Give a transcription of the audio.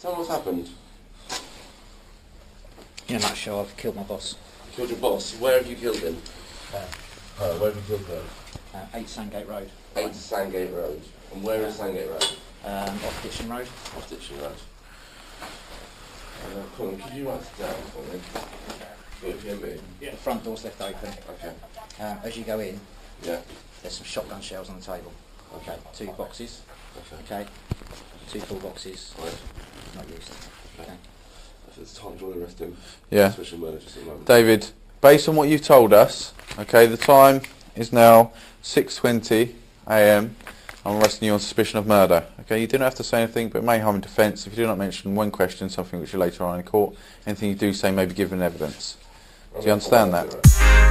Tell me what's happened. In a nutshell, I've killed my boss. Killed your boss? Where have you killed him? Where have you killed her? 8 Sandgate Road. 8 Sandgate Road. And where is Sandgate Road? Off Ditching Road. Off Ditching Road. Colin, could you write it down for me? If you hear me? Yeah. The front door's left open. Okay. As you go in, yeah, there's some shotgun shells on the table. Okay. 2 boxes. Okay. 2 full boxes. Right. Not used. Okay. If it's time, do you want to arrest him? Yeah. Special murder just at the moment. David, based on what you've told us, okay, the time is now 6:20 AM. I'm arresting you on suspicion of murder. Okay, you do not have to say anything, but it may harm in defence if you do not mention one question, something which you later on in court. Anything you do say may be given evidence. Do you understand that?